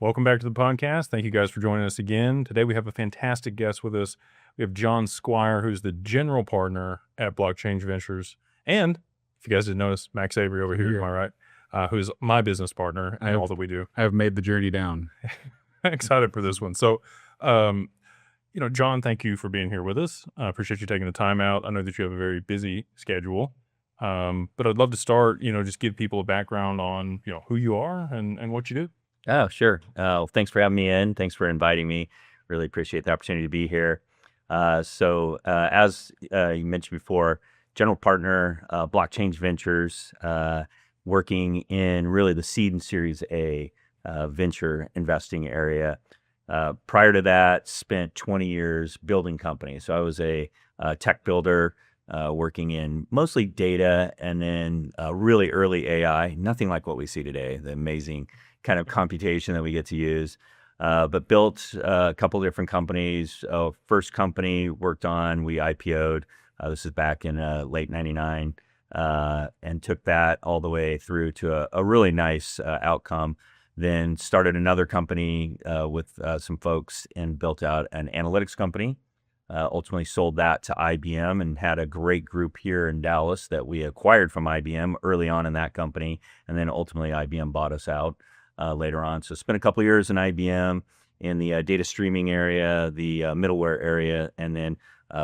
Welcome back to the podcast. Thank you guys for joining us again. Today we have a fantastic guest with us. We have John Squire, who's the general partner at Blockchain Ventures. And if you guys didn't notice, Max Avery over here, am I right? Who's my business partner in all that we do. I have made the journey down. Excited for this one. So, John, thank you for being here with us. I appreciate you taking the time out. I know that you have a very busy schedule. But I'd love to start, just give people a background on, who you are and what you do. Oh, sure. Thanks for having me in. Thanks for inviting me. Really appreciate the opportunity to be here. As you mentioned before, general partner, Blockchain Ventures, working in really the seed and Series A venture investing area. Prior to that, spent 20 years building companies. So I was a tech builder, working in mostly data and then really early AI, nothing like what we see today, the amazing kind of computation that we get to use, but built a couple of different companies. First company worked on, we IPO'd, this is back in late 99, and took that all the way through to a really nice outcome. Then started another company with some folks and built out an analytics company. Ultimately sold that to IBM and had a great group here in Dallas that we acquired from IBM early on in that company. And then ultimately IBM bought us out later on. So spent a couple of years in IBM in the data streaming area, the middleware area, and then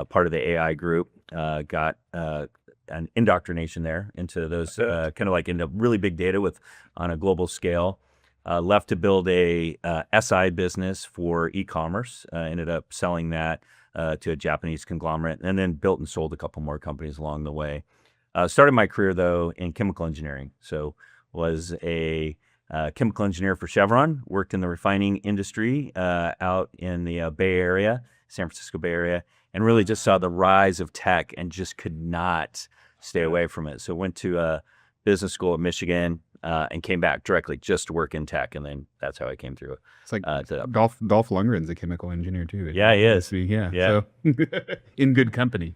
part of the AI group. Got an indoctrination there into those kind of like into really big data on a global scale. Left to build a SI business for e-commerce. Ended up selling that to a Japanese conglomerate, and then built and sold a couple more companies along the way. Started my career, though, in chemical engineering. So was a chemical engineer for Chevron, worked in the refining industry out in the Bay Area, San Francisco Bay Area, and really just saw the rise of tech and just could not stay away from it. So went to business school at Michigan, and came back directly just to work in tech, and then that's how I came through. It's like Dolph Lundgren's a chemical engineer too. Yeah, he is. Yeah. So in good company.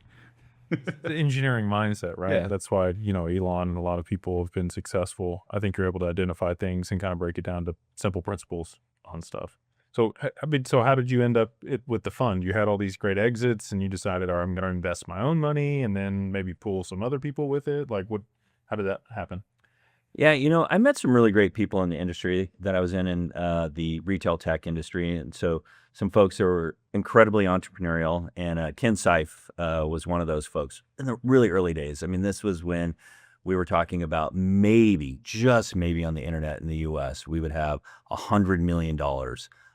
The engineering mindset, right? Yeah. That's why, Elon and a lot of people have been successful. I think you're able to identify things and kind of break it down to simple principles on stuff. So, how did you end up with the fund? You had all these great exits and you decided, all right, I'm going to invest my own money and then maybe pull some other people with it. How did that happen? Yeah, I met some really great people in the industry that I was in the retail tech industry. And so some folks that were incredibly entrepreneurial, and Ken Seif was one of those folks in the really early days. I mean, this was when we were talking about just maybe on the internet in the US, we would have $100 million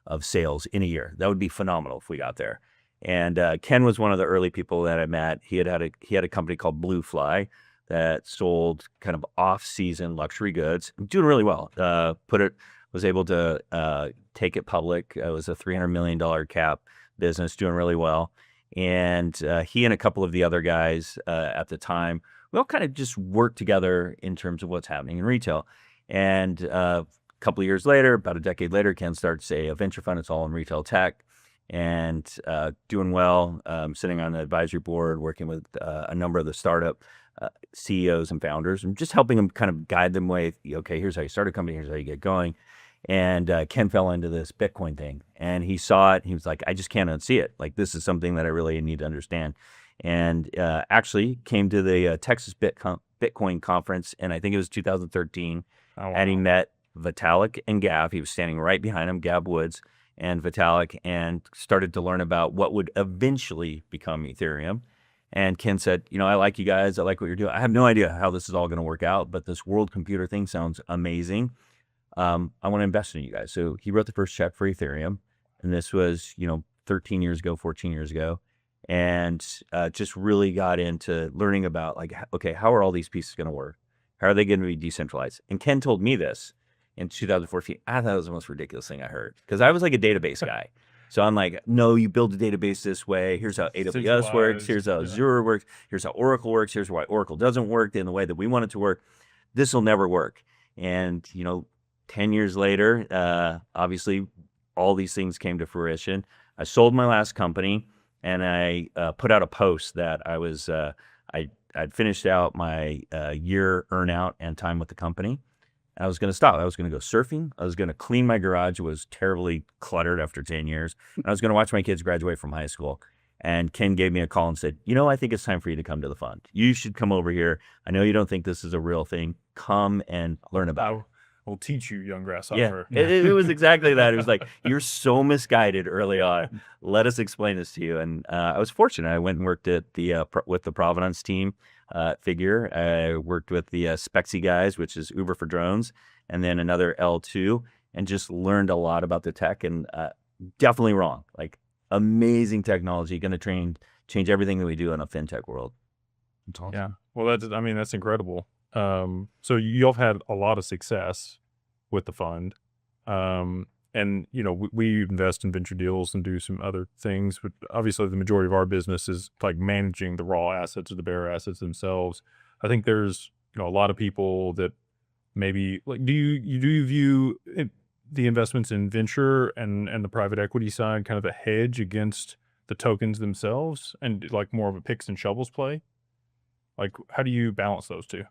of sales in a year. That would be phenomenal if we got there. And Ken was one of the early people that I met. He had a company called Blue Fly that sold kind of off-season luxury goods, doing really well. Was able to take it public. It was a $300 million cap business, doing really well. And he and a couple of the other guys at the time, we all kind of just worked together in terms of what's happening in retail. And a couple of years later, about a decade later, Ken starts a venture fund. It's all in retail tech and doing well. Sitting on the advisory board, working with a number of the startup CEOs and founders, and just helping them kind of guide them way. Okay, here's how you start a company. Here's how you get going. And Ken fell into this Bitcoin thing, and he saw it. He was like, I just can't unsee it. Like, this is something that I really need to understand. And actually came to the Texas Bitcoin conference, and I think it was 2013. Oh, wow. And he met Vitalik and Gav. He was standing right behind him, Gav Woods and Vitalik, and started to learn about what would eventually become Ethereum. And Ken said, I like you guys. I like what you're doing. I have no idea how this is all going to work out, but this world computer thing sounds amazing. I want to invest in you guys. So he wrote the first check for Ethereum. And this was, 13 years ago, 14 years ago. And just really got into learning about okay, how are all these pieces going to work? How are they going to be decentralized? And Ken told me this in 2014. I thought it was the most ridiculous thing I heard, because I was like a database guy. So I'm like, no, you build a database this way. Here's how AWS works. Here's how Azure works. Here's how Oracle works. Here's why Oracle doesn't work in the way that we want it to work. This will never work. And, 10 years later, obviously, all these things came to fruition. I sold my last company, and I put out a post that I was, I'd finished out my year earnout and time with the company. I was going to stop. I was going to go surfing. I was going to clean my garage. It was terribly cluttered after 10 years. And I was going to watch my kids graduate from high school. And Ken gave me a call and said, I think it's time for you to come to the fund. You should come over here. I know you don't think this is a real thing. Come and learn about it. We'll teach you, young Yeah, grasshopper. it was exactly that. It was like, you're so misguided early on. Let us explain this to you. And I was fortunate. I went and worked at with the Provenance team at Figure. I worked with the Spexy guys, which is Uber for drones, and then another L2, and just learned a lot about the tech. And definitely wrong. Like, amazing technology, going to change everything that we do in a fintech world. That's awesome. Yeah. Well, that's incredible. So you've had a lot of success with the fund. And we invest in venture deals and do some other things, but obviously the majority of our business is like managing the raw assets or the bare assets themselves. I think there's, a lot of people that maybe like, do you view the investments in venture and the private equity side kind of a hedge against the tokens themselves and like more of a picks and shovels play? Like, how do you balance those two?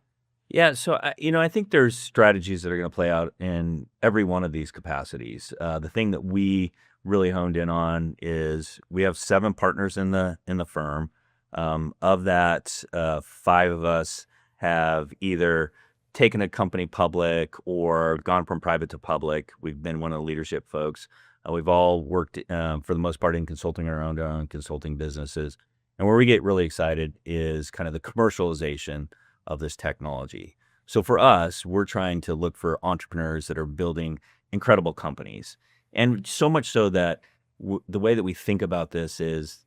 Yeah, so I think there's strategies that are going to play out in every one of these capacities. The thing that we really honed in on is we have 7 partners in the firm. Of that, 5 of us have either taken a company public or gone from private to public. We've been one of the leadership folks. We've all worked for the most part in consulting our own consulting businesses. And where we get really excited is kind of the commercialization of this technology. So for us, we're trying to look for entrepreneurs that are building incredible companies. And so much so that the way that we think about this is,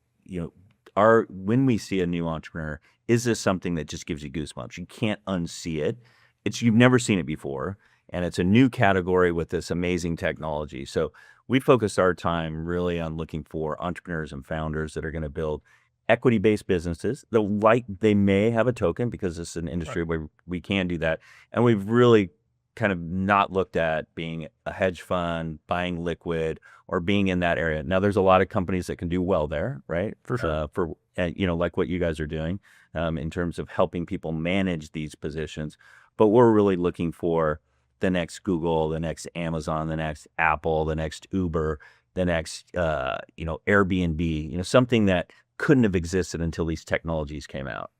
when we see a new entrepreneur, is this something that just gives you goosebumps? You can't unsee it. You've never seen it before. And it's a new category with this amazing technology. So we focused our time really on looking for entrepreneurs and founders that are going to build equity-based businesses. They may have a token because it's an industry where we can do that. And we've really kind of not looked at being a hedge fund, buying liquid, or being in that area. Now, there's a lot of companies that can do well there, right? For sure. Like what you guys are doing in terms of helping people manage these positions. But we're really looking for the next Google, the next Amazon, the next Apple, the next Uber, the next, Airbnb, something that couldn't have existed until these technologies came out.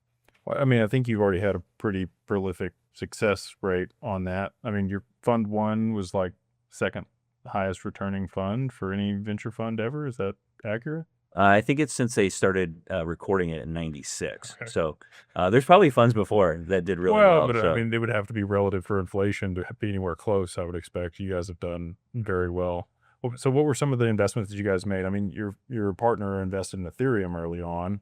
Well, I mean, I think you've already had a pretty prolific success rate on that. I mean, your fund 1 was like second highest returning fund for any venture fund ever. Is that accurate? I think it's since they started recording it in '96. Okay. So there's probably funds before that did really well. But So I mean, they would have to be relative for inflation to be anywhere close, I would expect. You guys have done very well. So what were some of the investments that you guys made? I mean, your partner invested in Ethereum early on,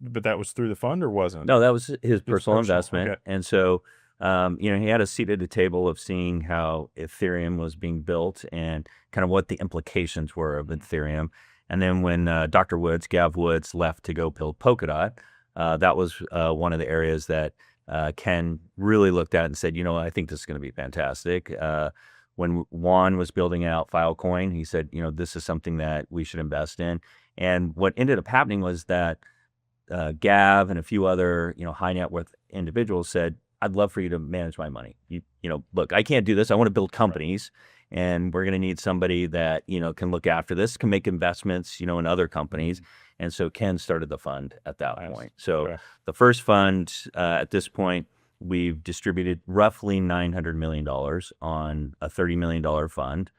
but that was through the fund or wasn't? no, that was his personal personal, investment. okay. And so, he had a seat at the table of seeing how Ethereum was being built and kind of what the implications were of Ethereum. And then when Gav Woods left to go build Polkadot, that was one of the areas that Ken really looked at and said, I think this is going to be fantastic. When Juan was building out Filecoin, he said, this is something that we should invest in. And what ended up happening was that Gav and a few other, high net worth individuals said, I'd love for you to manage my money. Look, I can't do this. I want to build companies, and we're going to need somebody that, can look after this, can make investments, in other companies. And so Ken started the fund at that point. So the first fund at this point, we've distributed roughly $900 million on a $30 million fund.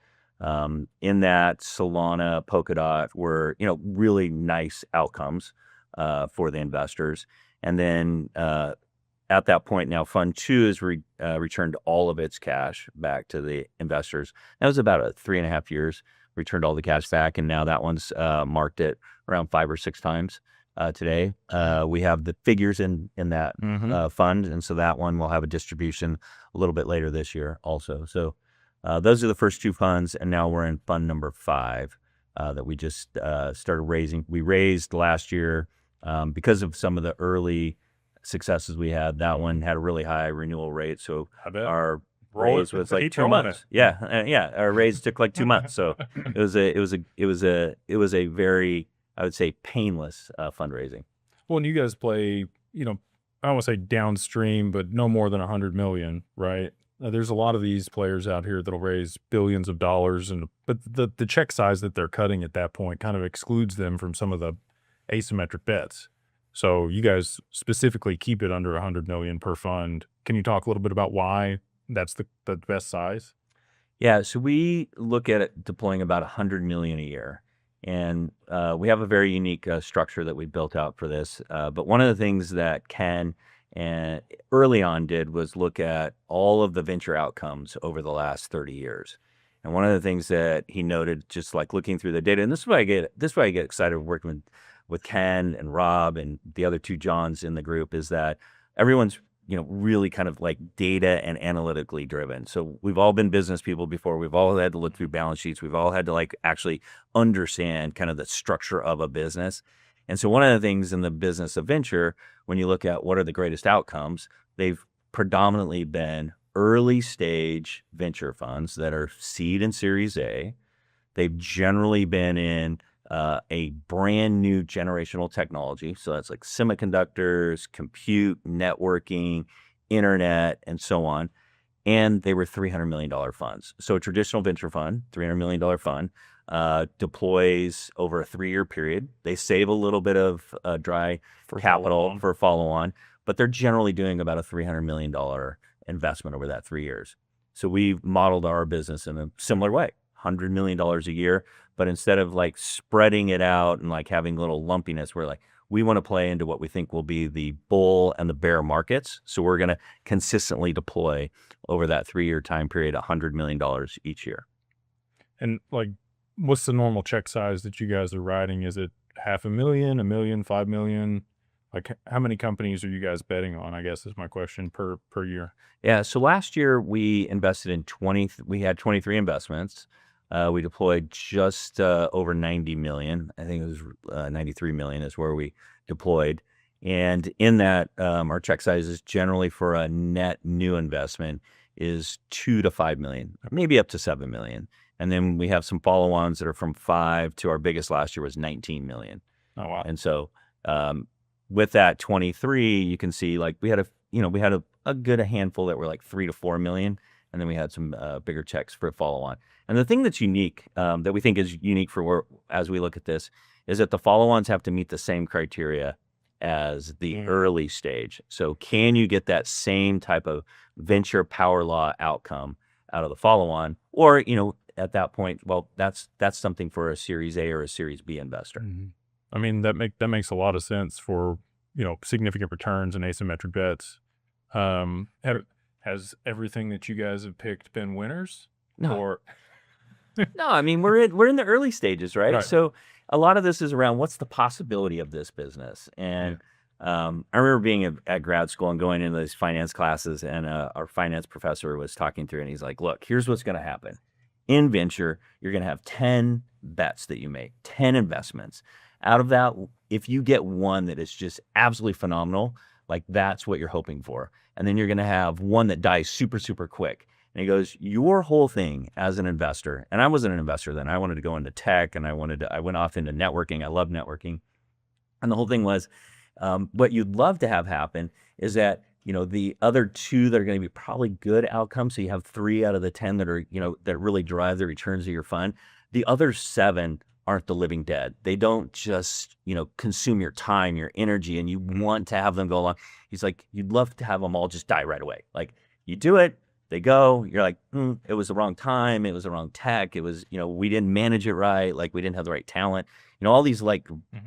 In that, Solana, Polkadot were, really nice outcomes for the investors. And then at that point now, Fund 2 has returned all of its cash back to the investors. That was about 3.5 years, returned all the cash back. And now that one's marked at around 5 or 6 times. Today. We have the figures in that fund, and so that one will have a distribution a little bit later this year also. So those are the first 2 funds, and now we're in fund number 5 that we just started raising. We raised last year because of some of the early successes we had. That one had a really high renewal rate, so our raise was like 2 months. Yeah, our raise took like 2 months. So it was a very, I would say, painless fundraising. Well, and you guys play, I don't want to say downstream, but no more than 100 million, right? there's a lot of these players out here that'll raise billions of dollars, but the check size that they're cutting at that point kind of excludes them from some of the asymmetric bets. So you guys specifically keep it under 100 million per fund. Can you talk a little bit about why that's the best size? Yeah, so we look at it deploying about 100 million a year, and we have a very unique structure that we built out for this. But one of the things that Ken and early on did was look at all of the venture outcomes over the last 30 years. And one of the things that he noted, just like looking through the data, and this is why I get excited working with Ken and Rob and the other two Johns in the group, is that everyone's really kind of like data and analytically driven. So we've all been business people before. We've all had to look through balance sheets. We've all had to like actually understand kind of the structure of a business. And so one of the things in the business of venture, when you look at what are the greatest outcomes, they've predominantly been early stage venture funds that are seed and Series A. They've generally been in a brand new generational technology. So that's like semiconductors, compute, networking, internet, and so on. And they were $300 million funds. So a traditional venture fund, $300 million fund, deploys over a 3-year period. They save a little bit of dry capital for follow-on, but they're generally doing about a $300 million investment over that 3 years. So we've modeled our business in a similar way, $100 million a year. But instead of like spreading it out and like having little lumpiness, we're like, we want to play into what we think will be the bull and the bear markets. So we're going to consistently deploy over that 3-year time period, $100 million each year. And like, what's the normal check size that you guys are writing? Is it $500,000, $1 million, $5 million? Like, how many companies are you guys betting on, I guess is my question, per year? Yeah. So last year we invested in we had 23 investments. We deployed just over 90 million. I think it was 93 million is where we deployed. And in that, our check sizes generally for a net new investment is 2 to 5 million, maybe up to 7 million. And then we have some follow-ons that are from 5 to our biggest last year was 19 million. Oh, wow. And so with that 23, you can see like we had a good handful that were like 3 to 4 million. And then we had some bigger checks for follow-on. And the thing that's unique, that we think is unique as we look at this, is that the follow-ons have to meet the same criteria as the early stage. So can you get that same type of venture power law outcome out of the follow-on? Or, at that point, well, that's something for a Series A or a Series B investor. Mm-hmm. I mean, that makes a lot of sense for, significant returns and asymmetric bets. Has everything that you guys have picked been winners? No. Or No, I mean, we're in the early stages, right? So a lot of this is around what's the possibility of this business. And I remember being at grad school and going into these finance classes, and our finance professor was talking through, and he's like, look, here's what's going to happen. In venture, you're going to have 10 bets that you make, 10 investments. Out of that, if you get one that is just absolutely phenomenal, like that's what you're hoping for. And then you're going to have one that dies super, super quick. And he goes, your whole thing as an investor, and I wasn't an investor then, I wanted to go into tech, and I went off into networking. I love networking. And the whole thing was, what you'd love to have happen is that, the other 2 that are going to be probably good outcomes. So you have 3 out of the 10 that are, that really drive the returns of your fund. The other 7 aren't the living dead. They don't just, consume your time, your energy, and you want to have them go along. He's like, you'd love to have them all just die right away. Like you do it, they go, you're like, it was the wrong time. It was the wrong tech. It was, we didn't manage it right. Like we didn't have the right talent. All these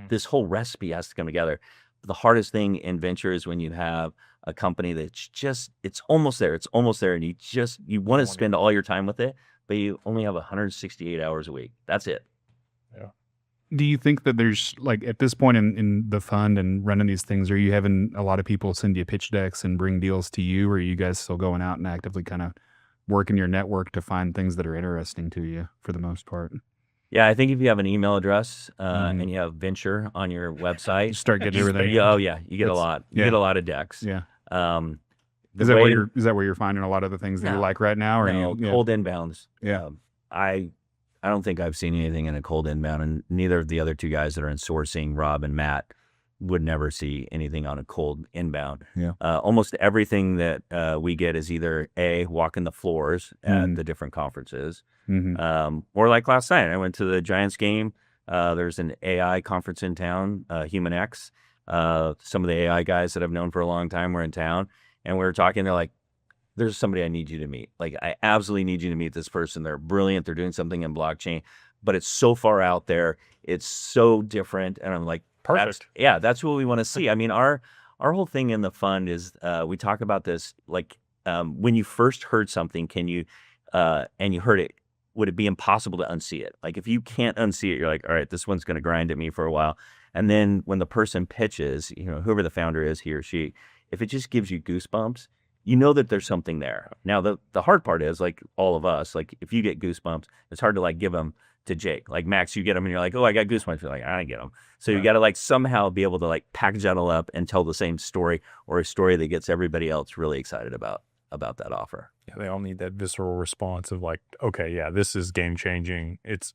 this whole recipe has to come together. The hardest thing in venture is when you have a company that's just, it's almost there. And you want to spend all your time with it, but you only have 168 hours a week. That's it. Yeah. Do you think that there's like at this point in the fund and running these things, are you having a lot of people send you pitch decks and bring deals to you, or are you guys still going out and actively kind of working your network to find things that are interesting to you for the most part? Yeah, I think if you have an email address and you have venture on your website, You start getting everything. you get a lot. You get a lot of decks. Yeah. Is Is that where you're finding a lot of the things that you like right now? Or cold inbounds. Yeah. I don't think I've seen anything in a cold inbound, and neither of the other 2 guys that are in sourcing, Rob and Matt, would never see anything on a cold inbound. Yeah. Almost everything that we get is either walking the floors at the different conferences, or like last night, I went to the Giants game. There's an AI conference in town, Human X. Some of the AI guys that I've known for a long time were in town, and we were talking. They're like, there's somebody I need you to meet. Like, I absolutely need you to meet this person. They're brilliant. They're doing something in blockchain, but it's so far out there. It's so different. And I'm like, Perfect. That's what we want to see. I mean, our whole thing in the fund is we talk about this, like, when you first heard something, can you, and you heard it, would it be impossible to unsee it? Like, if you can't unsee it, you're like, all right, this one's going to grind at me for a while. And then when the person pitches, whoever the founder is, he or she, if it just gives you goosebumps, you know that there's something there. Now, the hard part is, like, all of us, like, if you get goosebumps, it's hard to, like, give them to Jake. Like, Max, you get them and you're like, oh, I got goosebumps. You're like, I didn't get them. So you got to, like, somehow be able to, like, package that all up and tell the same story, or a story that gets everybody else really excited about that offer. Yeah, they all need that visceral response of like, okay, yeah, this is game changing. It's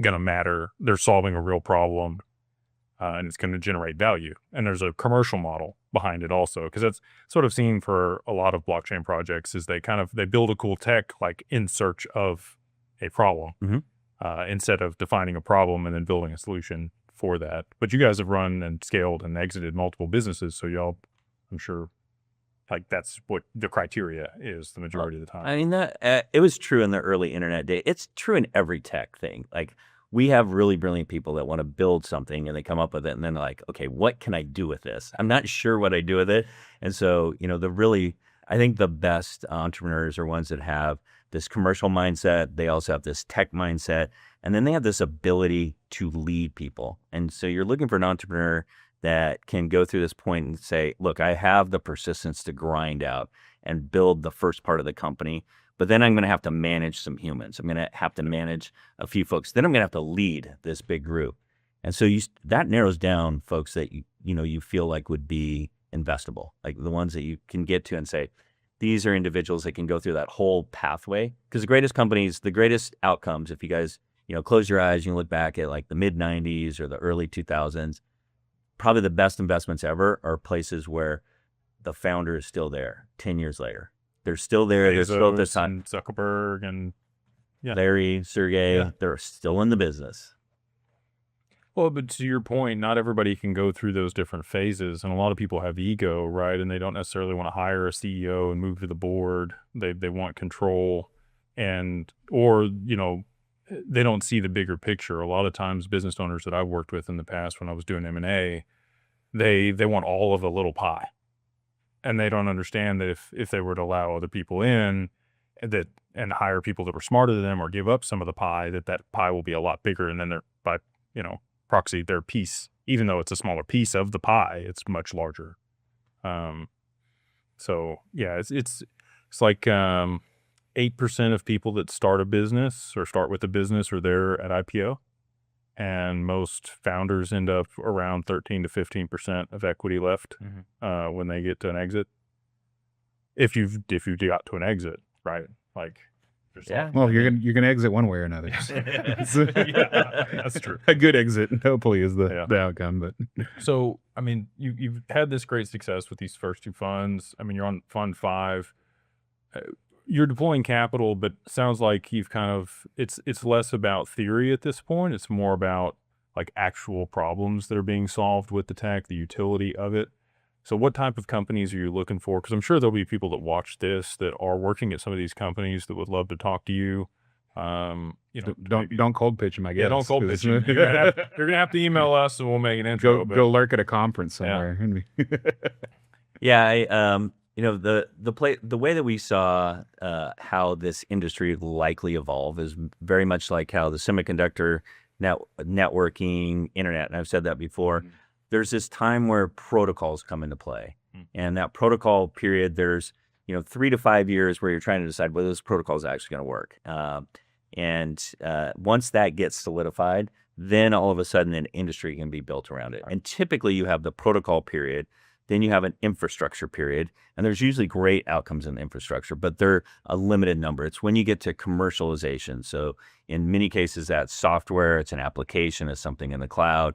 gonna matter. They're solving a real problem, and it's going to generate value. And there's a commercial model behind it also, because that's sort of seen for a lot of blockchain projects is they build a cool tech like in search of a problem, instead of defining a problem and then building a solution for that. But you guys have run and scaled and exited multiple businesses, so y'all, I'm sure, like, that's what the criteria is the majority of the time. I mean, that it was true in the early internet day. It's true in every tech thing. Like, we have really brilliant people that want to build something and they come up with it, and then they're like, okay, what can I do with this? I'm not sure what I do with it. And so, I think the best entrepreneurs are ones that have this commercial mindset. They also have this tech mindset, and then they have this ability to lead people. And so you're looking for an entrepreneur that can go through this point and say, look, I have the persistence to grind out and build the first part of the company, but then I'm going to have to manage some humans. I'm going to have to manage a few folks. Then I'm going to have to lead this big group. And so that narrows down folks that you feel like would be investable, like the ones that you can get to and say, these are individuals that can go through that whole pathway. Because the greatest companies, the greatest outcomes, if you guys, close your eyes and you look back at like the mid 90s or the early 2000s, probably the best investments ever are places where the founder is still there 10 years later. They're still there. They're still at this time. Zuckerberg and Larry, Sergey, they're still in the business. Well, but to your point, not everybody can go through those different phases. And a lot of people have ego, right? And they don't necessarily want to hire a CEO and move to the board. They want control or they don't see the bigger picture. A lot of times business owners that I've worked with in the past when I was doing M&A, they want all of the little pie. And they don't understand that if they were to allow other people in and hire people that were smarter than them or give up some of the pie, that pie will be a lot bigger. And then by proxy, their piece, even though it's a smaller piece of the pie, it's much larger. So yeah, it's like 8% of people that start a business or start with a business are there at IPO. And most founders end up around 13 to 15% of equity left when they get to an exit. If you've got to an exit, right? Like, well, you're gonna exit one way or another. Yeah, that's true. A good exit, hopefully, is the outcome. But so, I mean, you've had this great success with these first two funds. I mean, you're on Fund 5. You're deploying capital, but sounds like you've it's less about theory at this point. It's more about like actual problems that are being solved with the tech, the utility of it. So what type of companies are you looking for? Because I'm sure there'll be people that watch this that are working at some of these companies that would love to talk to you. Don't cold pitch them, I guess. Yeah, don't cold pitch them. You're gonna have to email us and we'll make an intro. Go lurk at a conference somewhere. Yeah, the way that we saw how this industry would likely evolve is very much like how the semiconductor networking, internet, and I've said that before. There's this time where protocols come into play, and that protocol period, there's 3 to 5 years where you're trying to decide whether this protocol is actually going to work. And once that gets solidified, then all of a sudden an industry can be built around it. And typically you have the protocol period Then you have an infrastructure period, and there's usually great outcomes in the infrastructure, but they're a limited number. It's when you get to commercialization. So in many cases, that's software, it's an application, it's something in the cloud.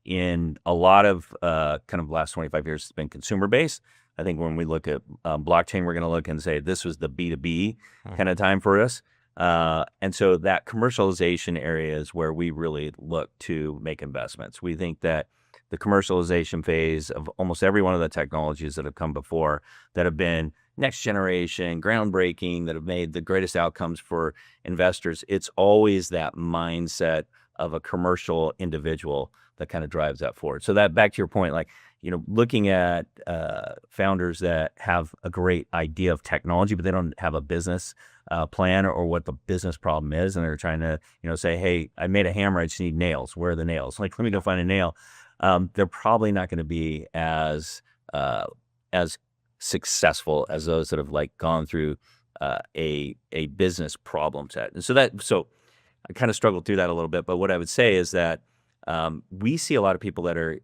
In a lot of kind of last 25 years, it's been consumer based. I think when we look at blockchain, we're going to look and say this was the B2B kind of time for us. And so that commercialization area is where we really look to make investments. We think that the commercialization phase of almost every one of the technologies that have come before that have been next generation, groundbreaking, that have made the greatest outcomes for investors, it's always that mindset of a commercial individual that kind of drives that forward. So that, back to your point, like, looking at founders that have a great idea of technology, but they don't have a business plan or what the business problem is, and they're trying to, say, hey, I made a hammer, I just need nails. Where are the nails? Like, let me go find a nail. They're probably not going to be as successful as those that have like gone through a business problem set. And so I kind of struggled through that a little bit. But what I would say is that we see a lot of people that are,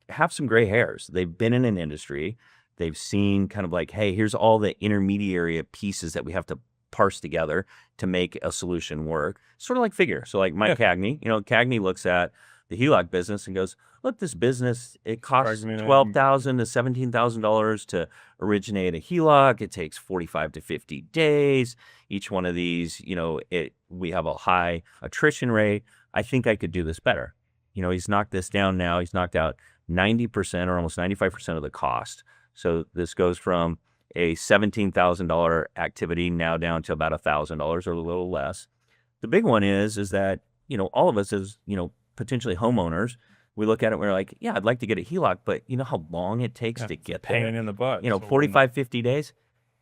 have some gray hairs. They've been in an industry. They've seen kind of like, hey, here's all the intermediary pieces that we have to parse together to make a solution work. Sort of like Figure. So like Mike Cagney, Cagney looks at the HELOC business and goes, look, this business, it costs $12,000 to $17,000 to originate a HELOC. It takes 45 to 50 days. Each one of these, we have a high attrition rate. I think I could do this better. He's knocked this down now. He's knocked out 90% or almost 95% of the cost. So this goes from a $17,000 activity now down to about $1,000 or a little less. The big one is that, all of us as, potentially homeowners, we look at it and we're like, yeah, I'd like to get a HELOC, but you know how long it takes to get there? Pain in the butt. 45, 50 days,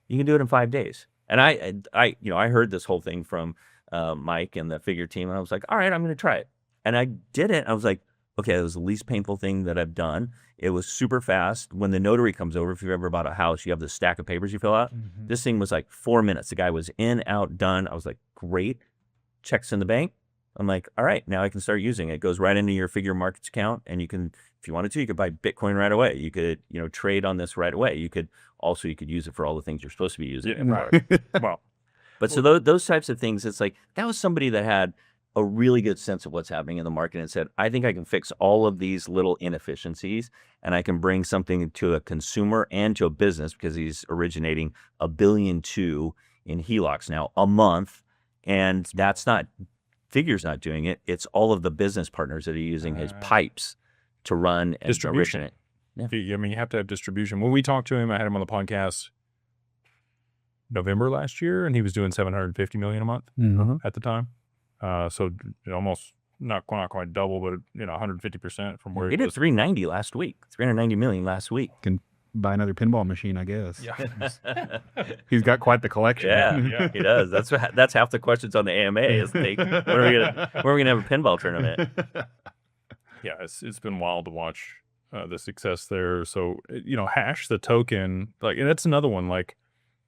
you can do it in 5 days. And I heard this whole thing from Mike and the Figure team, and I was like, all right, I'm going to try it. And I did it. I was like, okay, it was the least painful thing that I've done. It was super fast. When the notary comes over, if you've ever bought a house, you have this stack of papers you fill out. Mm-hmm. This thing was like 4 minutes. The guy was in, out, done. I was like, great. Checks in the bank. I'm like, all right, now I can start using it. It goes right into your Figure Markets account, and you can, if you wanted to, you could buy Bitcoin right away. You could, trade on this right away. You could use it for all the things you're supposed to be using it for. Well, but so those types of things, it's like, that was somebody that had a really good sense of what's happening in the market and said, I think I can fix all of these little inefficiencies, and I can bring something to a consumer and to a business, because he's originating $1.2 billion in HELOCs now a month. And that's not, Figure's not doing it. It's all of the business partners that are using his pipes to run and distribution. Yeah. You have to have distribution. When we talked to him, I had him on the podcast November last year, and he was doing $750 million a month at the time. So almost not quite double, but 150% from where he did 390 last week. 390 million last week. Can buy another pinball machine, I guess. Yeah. He's got quite the collection. Yeah, he does. That's half the questions on the AMA is when are we gonna have a pinball tournament? Yeah, it's been wild to watch the success there. So Hash, the token, like, and that's another one. Like,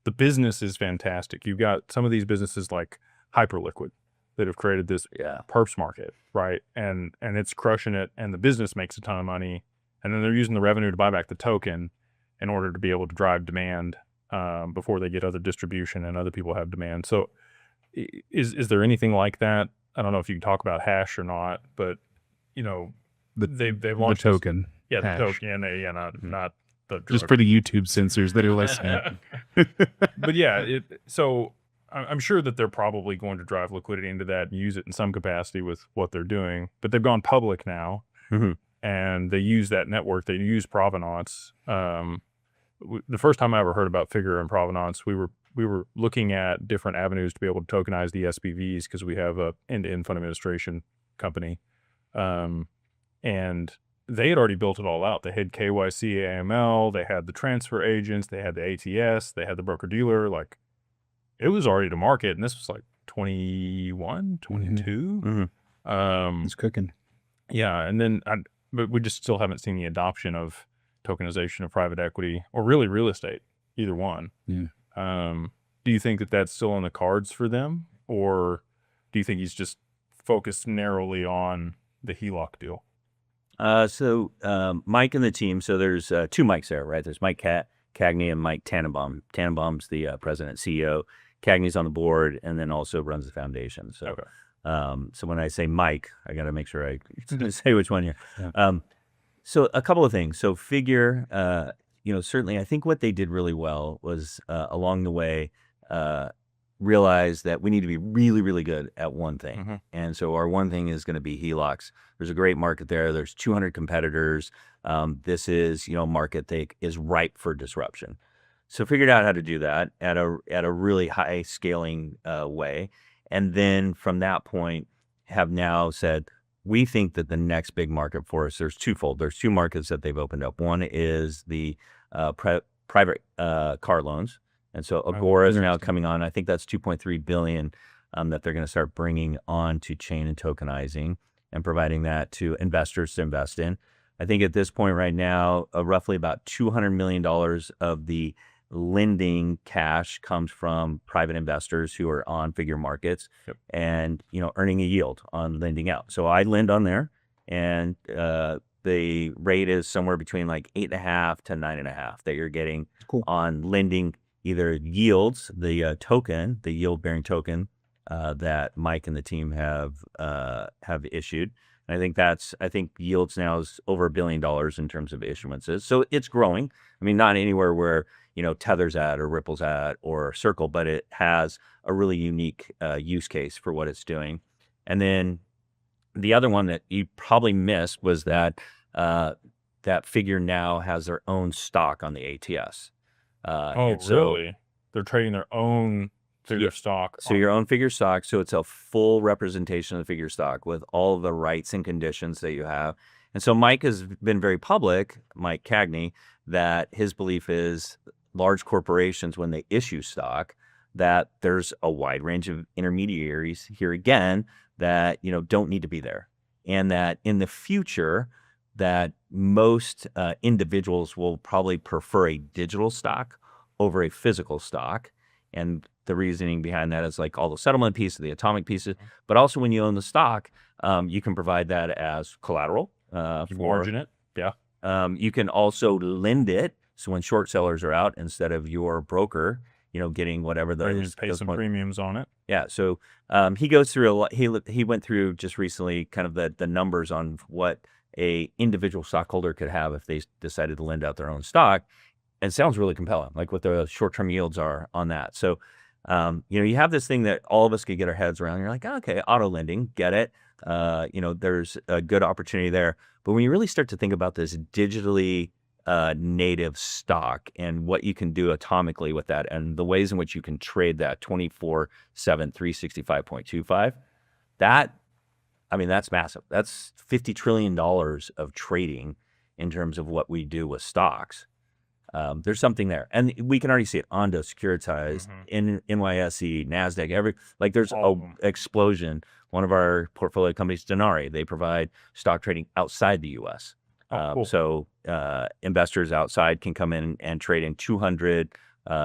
the business is fantastic. You've got some of these businesses like Hyperliquid that have created this perps market, right? And it's crushing it, and the business makes a ton of money, and then they're using the revenue to buy back the token in order to be able to drive demand before they get other distribution and other people have demand. So is there anything like that? I don't know if you can talk about Hash or not, but they've launched the token. The Hash. token, not the just for the YouTube censors that are listening. But yeah, so I'm sure that they're probably going to drive liquidity into that and use it in some capacity with what they're doing. But they've gone public now, and they use that network. They use Provenance. The first time I ever heard about Figure and Provenance, we were looking at different avenues to be able to tokenize the SPVs, because we have a end-to-end fund administration company, and they had already built it all out. They had KYC, AML, they had the transfer agents, they had the ATS, they had the broker dealer. Like, it was already to market, and this was like 21, 22. It's cooking. Yeah, and then but we just still haven't seen the adoption of tokenization of private equity or really real estate, either one. Yeah. Do you think that that's still on the cards for them, or do you think he's just focused narrowly on the HELOC deal? Mike and the team. So there's two Mikes there, right? There's Mike Cagney and Mike Tannenbaum. Tannenbaum's the president, CEO. Cagney's on the board, and then also runs the foundation. So, so when I say Mike, I got to make sure I say which one here. Yeah. So a couple of things. So Figure, certainly I think what they did really well was along the way realize that we need to be really, really good at one thing. Mm-hmm. And so our one thing is going to be HELOCs. There's a great market there. There's 200 competitors. This is, a market that is ripe for disruption. So figured out how to do that at a really high scaling way. And then from that point have now said, we think that the next big market for us, there's twofold. There's two markets that they've opened up. One is the private car loans. And so Agora is now coming on. I think that's 2.3 billion that they're going to start bringing on to chain and tokenizing and providing that to investors to invest in. I think at this point right now, roughly about $200 million of the lending cash comes from private investors who are on Figure markets and, earning a yield on lending out. So I lend on there, and the rate is somewhere between like 8.5 to 9.5 that you're getting on lending either yields, the token, the yield bearing token that Mike and the team have issued. And I think yields now is over $1 billion in terms of issuances. So it's growing. I mean, not anywhere where, Tether's at or Ripple's at or Circle, but it has a really unique use case for what it's doing. And then the other one that you probably missed was that that Figure now has their own stock on the ATS. Really? They're trading their own Figure stock. So your own Figure stock. So it's a full representation of the Figure stock with all of the rights and conditions that you have. And so Mike has been very public, Mike Cagney, that his belief is large corporations, when they issue stock, that there's a wide range of intermediaries here again that, don't need to be there. And that in the future, that most individuals will probably prefer a digital stock over a physical stock. And the reasoning behind that is like all the settlement pieces, the atomic pieces, but also when you own the stock, you can provide that as collateral. Margin it. Yeah. You can also lend it. So when short sellers are out, instead of your broker, getting whatever those pay some premiums on it. Yeah. So he goes through a lot. He went through just recently kind of the numbers on what a individual stockholder could have if they decided to lend out their own stock. And it sounds really compelling, like what the short-term yields are on that. So, you have this thing that all of us could get our heads around. You're like, okay, auto lending, get it. There's a good opportunity there. But when you really start to think about this digitally native stock and what you can do atomically with that and the ways in which you can trade that 24/7, 365.25, that's massive. That's $50 trillion of trading in terms of what we do with stocks. There's something there. And we can already see it. Ondo, Securitized, NYSE, NASDAQ, there's an explosion. One of our portfolio companies, Denari, they provide stock trading outside the U.S. Cool. So investors outside can come in and trade in 200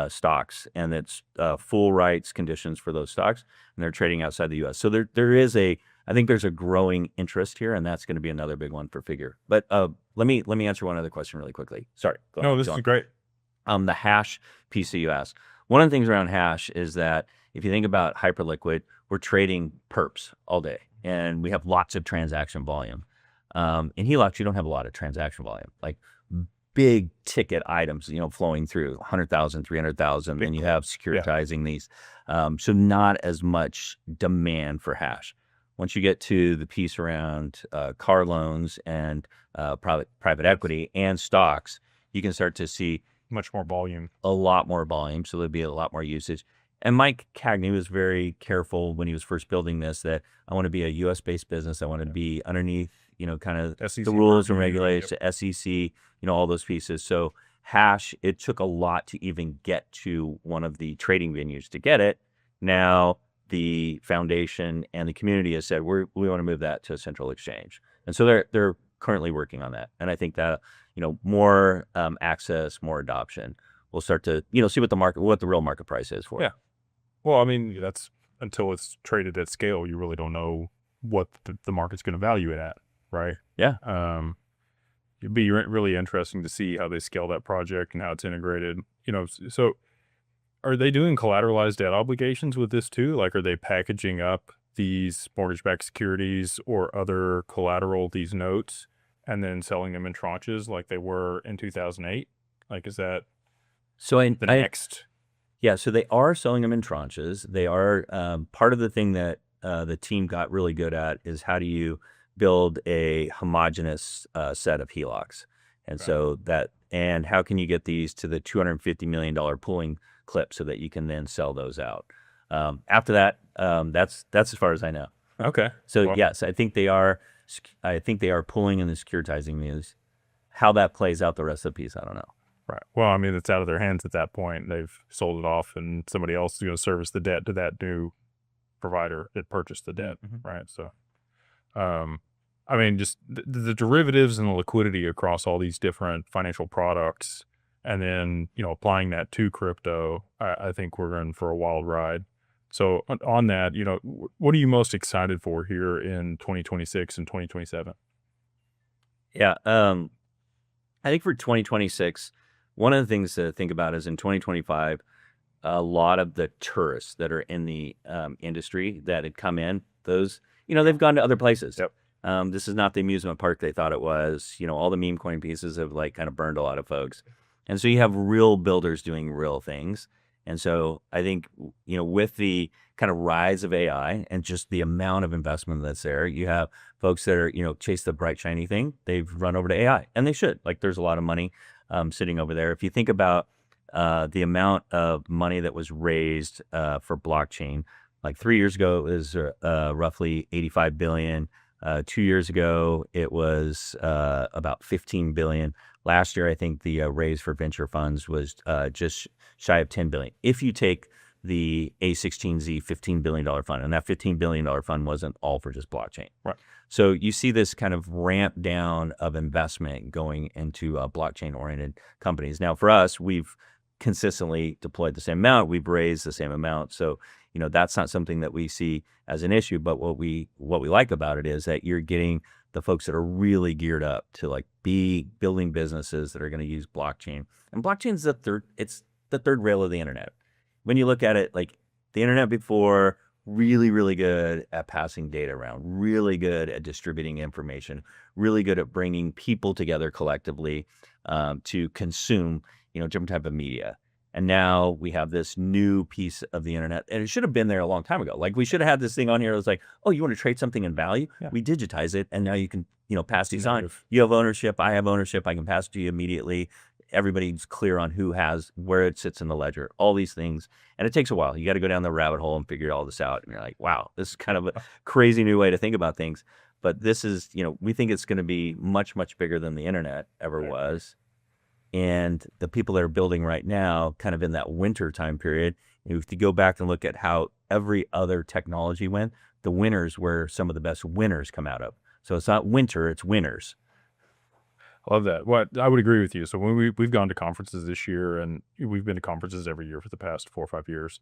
stocks, and it's full rights conditions for those stocks, and they're trading outside the U.S. So I think there's a growing interest here, and that's going to be another big one for Figure. But let me answer one other question really quickly. Sorry. This is great. The hash piece that you asked. One of the things around hash is that if you think about Hyperliquid, we're trading perps all day, and we have lots of transaction volume. In HELOCs, you don't have a lot of transaction volume, like big ticket items, flowing through 100,000, 300,000, and you have securitizing these. So not as much demand for hash. Once you get to the piece around car loans and private equity and stocks, you can start to see much more volume, a lot more volume. So there'll be a lot more usage. And Mike Cagney was very careful when he was first building this, that I want to be a U.S. based business. I want to be underneath, kind of SEC the rules and regulations, SEC, all those pieces. So hash, it took a lot to even get to one of the trading venues to get it. Now the foundation and the community has said, we want to move that to a central exchange. And so they're currently working on that. And I think that, more access, more adoption, we'll start to, see what the real market price is for it. Yeah. Well, that's until it's traded at scale, you really don't know what the market's going to value it at, right? Yeah. it'd be really interesting to see how they scale that project and how it's integrated. So are they doing collateralized debt obligations with this too? Like, are they packaging up these mortgage-backed securities or other collateral, these notes, and then selling them in tranches like they were in 2008? Like, is that So the next? Yeah, so they are selling them in tranches. They are part of the thing that the team got really good at is how do you build a homogeneous set of HELOCs, and Right. and how can you get these to the $250 million pooling clip so that you can then sell those out. After that, that's as far as I know. Okay. So Well, yes, I think they are. I think they are pooling and securitizing these. How that plays out the rest of the piece, I don't know. right. Well, I mean, it's out of their hands at that point. They've sold it off, and somebody else is going to service the debt to that new provider that purchased the debt, Mhm. right? So, I mean, just the derivatives and the liquidity across all these different financial products, and then applying that to crypto, I think we're in for a wild ride. So on that, what are you most excited for here in 2026 and 2027? Yeah, I think for 2026, one of the things to think about is in 2025, a lot of the tourists that are in the industry that had come in, those, they've gone to other places. Yep. This is not the amusement park they thought it was. All the meme coin pieces have like kind of burned a lot of folks. And so you have real builders doing real things. And so I think, with the kind of rise of AI and just the amount of investment that's there, you have folks that are, chase the bright, shiny thing. They've run over to AI, and they should. Like, there's a lot of money sitting over there. If you think about the amount of money that was raised for blockchain, like 3 years ago, it was roughly 85 billion. 2 years ago, it was about 15 billion. Last year, I think the raise for venture funds was just shy of 10 billion. If you take the A16Z $15 billion fund, and that $15 billion fund wasn't all for just blockchain. Right. So you see this kind of ramp down of investment going into blockchain-oriented companies. Now, for us, we've consistently deployed the same amount. We've raised the same amount. So, that's not something that we see as an issue. But what we like about it is that you're getting the folks that are really geared up to like be building businesses that are going to use blockchain. And blockchain's it's the third rail of the internet. When you look at it, like the internet before, really, really good at passing data around, really good at distributing information, really good at bringing people together collectively to consume, different type of media. And now we have this new piece of the internet, and it should have been there a long time ago. Like, we should have had this thing on here that was like, oh, you want to trade something in value? Yeah. We digitize it, and now you can, pass these on. Native. You have ownership, I have ownership, I can pass it to you immediately. Everybody's clear on who has, where it sits in the ledger, all these things. And it takes a while. You got to go down the rabbit hole and figure all this out. And you're like, wow, this is kind of a crazy new way to think about things. But this is, we think it's going to be much, much bigger than the internet ever Right. was. And the people that are building right now, kind of in that winter time period, if you go back and look at how every other technology went, the winners were some of the best winners come out of. So it's not winter, it's winners. I love that. What I would agree with you. So when we've gone to conferences this year, and we've been to conferences every year for the past 4 or 5 years,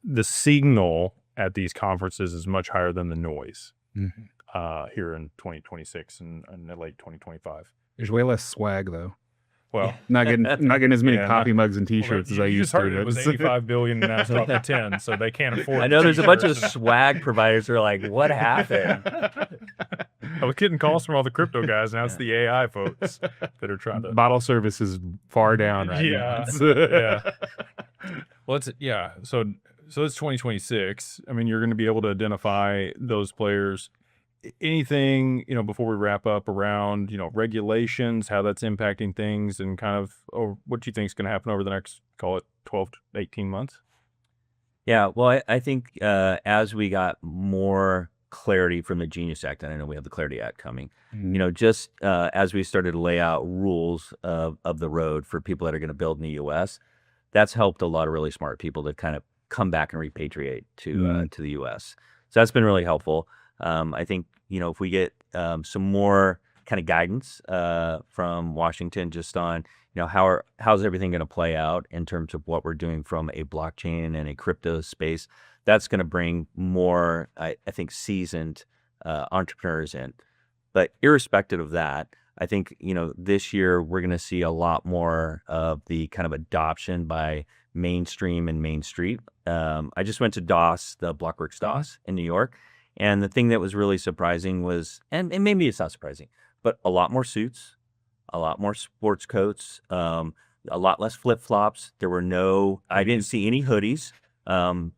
the signal at these conferences is much higher than the noise here in 2026 and late 2025. There's way less swag though. Well, Not getting as many Yeah, coffee mugs and well, T-shirts as you I just used heard to. it was 85 billion, and now it's dropped to 10, so they can't afford. I know there's a bunch of t-shirts swag providers who are like, what happened? I was getting calls from all the crypto guys. Now it's the AI folks that are trying to. Bottle service is far down right now. Yeah. Well, So it's 2026. I mean, you're going to be able to identify those players. Anything, before we wrap up around, regulations, how that's impacting things, and kind of, or what do you think is going to happen over the next, call it 12 to 18 months? Yeah, well, I think as we got more clarity from the Genius Act, and I know we have the Clarity Act coming, just as we started to lay out rules of the road for people that are going to build in the U.S., that's helped a lot of really smart people to kind of come back and repatriate to the U.S. So that's been really helpful. I think, if we get some more kind of guidance from Washington just on, how's everything going to play out in terms of what we're doing from a blockchain and a crypto space, that's going to bring more, I think, seasoned entrepreneurs in. But irrespective of that, I think, this year we're going to see a lot more of the kind of adoption by mainstream and Main Street. I just went to DOS, the Blockworks DOS in New York. And the thing that was really surprising was, and maybe it's not surprising, but a lot more suits, a lot more sports coats, a lot less flip-flops. I didn't see any hoodies, and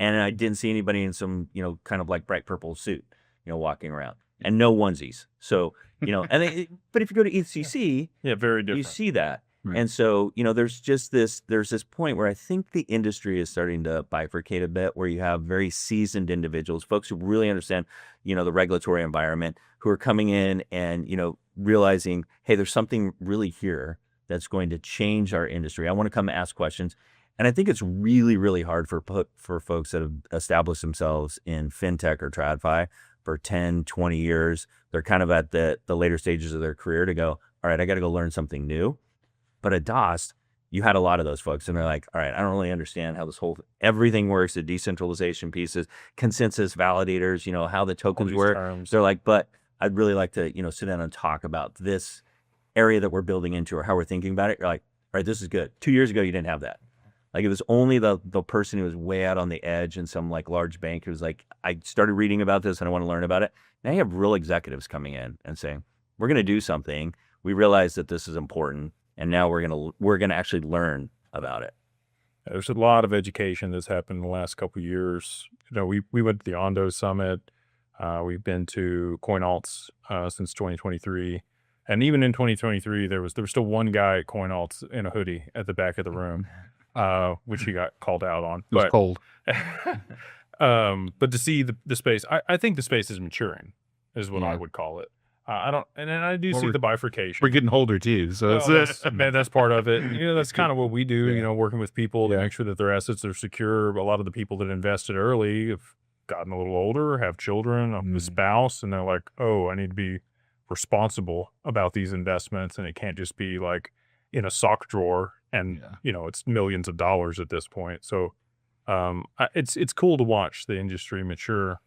I didn't see anybody in some, kind of like bright purple suit, walking around, and no onesies. So, but if you go to ECC, Yeah, very different. you see that. Right. And so, there's this point where I think the industry is starting to bifurcate a bit, where you have very seasoned individuals, folks who really understand, the regulatory environment, who are coming in and, realizing, hey, there's something really here that's going to change our industry. I want to come ask questions. And I think it's really, really hard for folks that have established themselves in fintech or TradFi for 10, 20 years. They're kind of at the later stages of their career to go, all right, I got to go learn something new. But at DOS, you had a lot of those folks, and they're like, all right, I don't really understand how everything works, the decentralization pieces, consensus validators, how the tokens work. Terms. They're like, but I'd really like to, sit down and talk about this area that we're building into or how we're thinking about it. You're like, all right, this is good. 2 years ago, you didn't have that. Like, it was only the person who was way out on the edge in some like large bank who was like, I started reading about this and I want to learn about it. Now you have real executives coming in and saying, we're going to do something. We realize that this is important. And now we're gonna actually learn about it. There's a lot of education that's happened in the last couple of years. We went to the Ondo Summit. We've been to CoinAlts since 2023, and even in 2023, there was still one guy at CoinAlts in a hoodie at the back of the room, which he got called out on. It was cold. But to see the space, I think the space is maturing, is what I would call it. And then I do see the bifurcation. We're getting older too, so that's part of it. That's kind of what we do. Working with people to make sure that their assets are secure. A lot of the people that invested early have gotten a little older, have children, a spouse, and they're like, "Oh, I need to be responsible about these investments, and it can't just be like in a sock drawer." And it's millions of dollars at this point. So it's cool to watch the industry mature.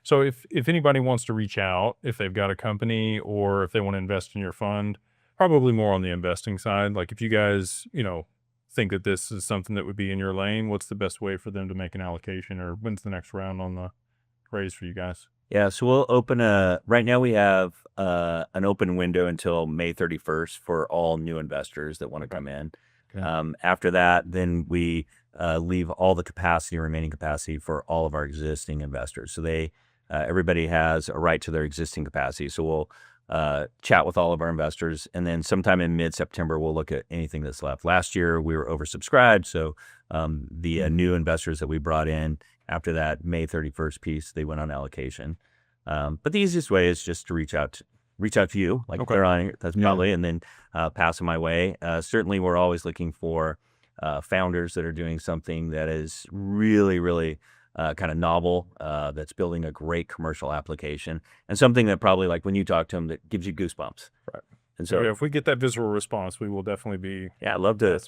So if anybody wants to reach out, if they've got a company or if they want to invest in your fund, probably more on the investing side. Like, if you guys, think that this is something that would be in your lane, what's the best way for them to make an allocation, or when's the next round on the raise for you guys? Yeah, so we'll open right now we have an open window until May 31st for all new investors that want to come in. Okay. After that, then we leave all the remaining capacity for all of our existing investors. So everybody has a right to their existing capacity. So we'll chat with all of our investors, and then sometime in mid-September, we'll look at anything that's left. Last year, we were oversubscribed, so the new investors that we brought in after that May 31st piece, they went on allocation. But the easiest way is just to reach out to you, like they're on here, that's probably, and then pass them my way. Certainly, we're always looking for founders that are doing something that is really, really kind of novel, that's building a great commercial application, and something that probably, like when you talk to them, that gives you goosebumps. Right. And so, if we get that visceral response, we will definitely be I'd love to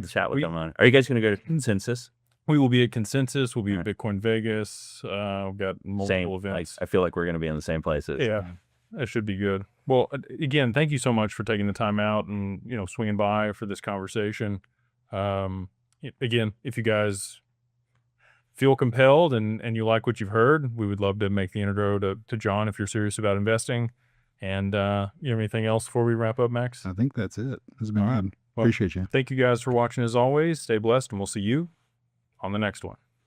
chat with them on it. Are you guys going to go to Consensus? We will be at Consensus. We'll be at Bitcoin Vegas. We've got multiple events. I feel like we're going to be in the same places. Yeah, that should be good. Well, again, thank you so much for taking the time out and swinging by for this conversation. Again, if you guys feel compelled and you like what you've heard, we would love to make the intro to John if you're serious about investing. And you have anything else before we wrap up, Max? I think that's it. This has been good. Well, appreciate you. Thank you guys for watching as always. Stay blessed, and we'll see you on the next one.